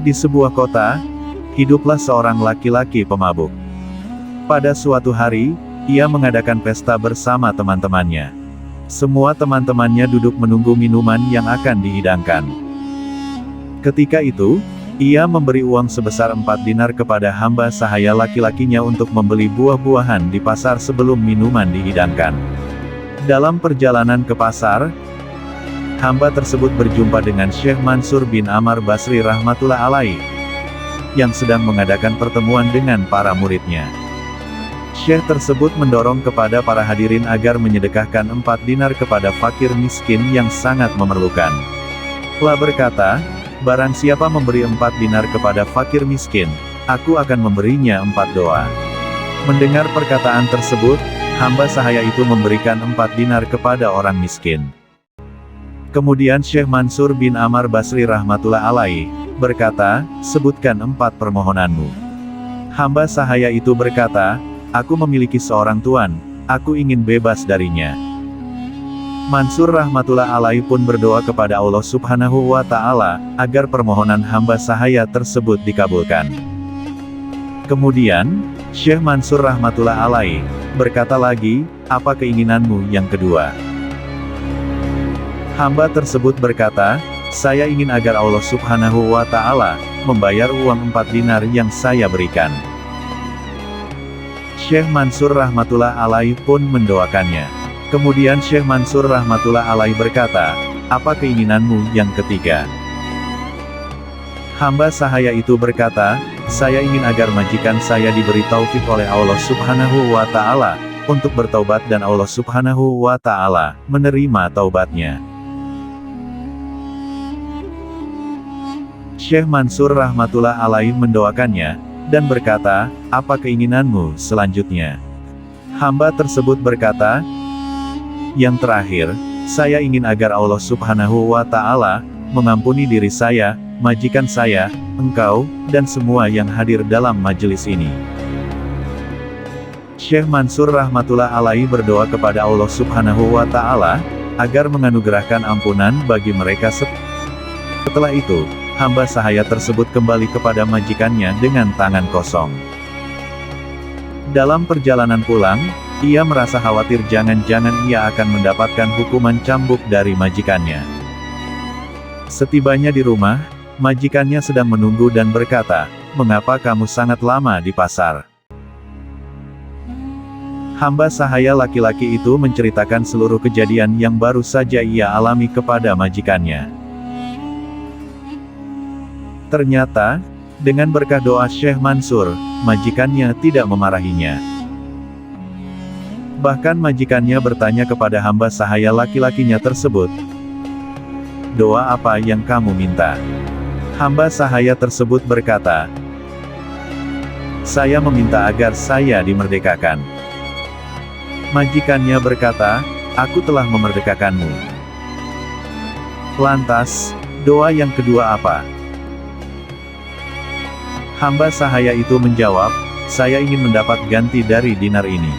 Di sebuah kota, hiduplah seorang laki-laki pemabuk. Pada suatu hari, ia mengadakan pesta bersama teman-temannya. Semua teman-temannya duduk menunggu minuman yang akan dihidangkan. Ketika itu, ia memberi uang sebesar 4 dinar kepada hamba sahaya laki-lakinya untuk membeli buah-buahan di pasar sebelum minuman dihidangkan. Dalam perjalanan ke pasar, hamba tersebut berjumpa dengan Syekh Mansur bin Ammar Basri rahmatullah alaih, yang sedang mengadakan pertemuan dengan para muridnya. Syekh tersebut mendorong kepada para hadirin agar menyedekahkan 4 dinar kepada fakir miskin yang sangat memerlukan. Telah berkata, barang siapa memberi 4 dinar kepada fakir miskin, aku akan memberinya 4 doa. Mendengar perkataan tersebut, hamba sahaya itu memberikan 4 dinar kepada orang miskin. Kemudian Syekh Mansur bin Ammar Basri rahmatullah alaih berkata, sebutkan 4 permohonanmu. Hamba sahaya itu berkata, aku memiliki seorang tuan, aku ingin bebas darinya. Mansur rahmatullah alaih pun berdoa kepada Allah subhanahu wa ta'ala, agar permohonan hamba sahaya tersebut dikabulkan. Kemudian, Syekh Mansur rahmatullah alaih berkata lagi, apa keinginanmu yang kedua? Hamba tersebut berkata, saya ingin agar Allah subhanahu wa ta'ala membayar uang 4 dinar yang saya berikan. Syekh Mansur rahmatullah alaih pun mendoakannya. Kemudian Syekh Mansur rahmatullah alaih berkata, apa keinginanmu yang ketiga? Hamba sahaya itu berkata, saya ingin agar majikan saya diberi taufik oleh Allah subhanahu wa ta'ala, untuk bertaubat dan Allah subhanahu wa ta'ala menerima taubatnya. Syekh Mansur rahmatullah alaih mendoakannya, dan berkata, apa keinginanmu selanjutnya? Hamba tersebut berkata, yang terakhir, saya ingin agar Allah subhanahu wa ta'ala mengampuni diri saya, majikan saya, engkau, dan semua yang hadir dalam majelis ini. Syekh Mansur rahmatullah alaih berdoa kepada Allah subhanahu wa ta'ala, agar menganugerahkan ampunan bagi mereka. Setelah itu, hamba sahaya tersebut kembali kepada majikannya dengan tangan kosong. Dalam perjalanan pulang, ia merasa khawatir jangan-jangan ia akan mendapatkan hukuman cambuk dari majikannya. Setibanya di rumah, majikannya sedang menunggu dan berkata, mengapa kamu sangat lama di pasar? Hamba sahaya laki-laki itu menceritakan seluruh kejadian yang baru saja ia alami kepada majikannya. Ternyata, dengan berkah doa Syekh Mansur, majikannya tidak memarahinya. Bahkan majikannya bertanya kepada hamba sahaya laki-lakinya tersebut, doa apa yang kamu minta? Hamba sahaya tersebut berkata, saya meminta agar saya dimerdekakan. Majikannya berkata, aku telah memerdekakanmu. Lantas, doa yang kedua apa? Hamba sahaya itu menjawab, saya ingin mendapat ganti dari dinar ini.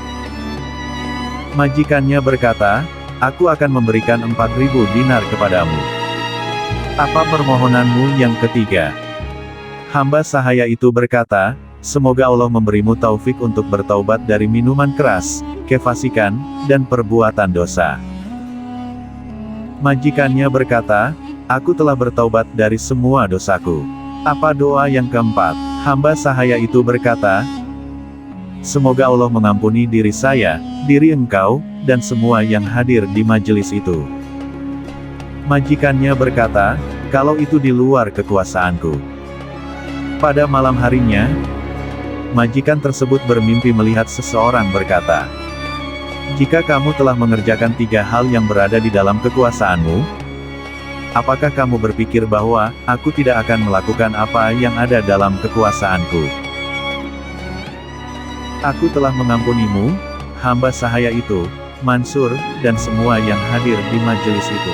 Majikannya berkata, aku akan memberikan 4.000 dinar kepadamu. Apa permohonanmu yang ketiga? Hamba sahaya itu berkata, semoga Allah memberimu taufik untuk bertaubat dari minuman keras, kefasikan, dan perbuatan dosa. Majikannya berkata, aku telah bertaubat dari semua dosaku. Apa doa yang keempat? Hamba sahaya itu berkata, semoga Allah mengampuni diri saya, diri engkau, dan semua yang hadir di majelis itu. Majikannya berkata, kalau itu di luar kekuasaanku. Pada malam harinya, majikan tersebut bermimpi melihat seseorang berkata, jika kamu telah mengerjakan 3 hal yang berada di dalam kekuasaanmu, apakah kamu berpikir bahwa aku tidak akan melakukan apa yang ada dalam kekuasaanku? Aku telah mengampunimu, hamba sahaya itu, Mansur, dan semua yang hadir di majelis itu.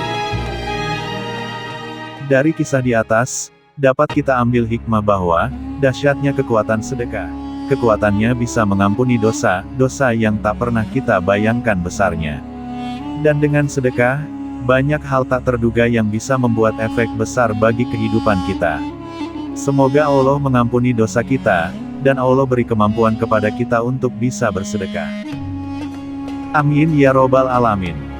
Dari kisah di atas, dapat kita ambil hikmah bahwa, dahsyatnya kekuatan sedekah. Kekuatannya bisa mengampuni dosa yang tak pernah kita bayangkan besarnya. Dan dengan sedekah, banyak hal tak terduga yang bisa membuat efek besar bagi kehidupan kita. Semoga Allah mengampuni dosa kita, dan Allah beri kemampuan kepada kita untuk bisa bersedekah. Amin ya robbal alamin.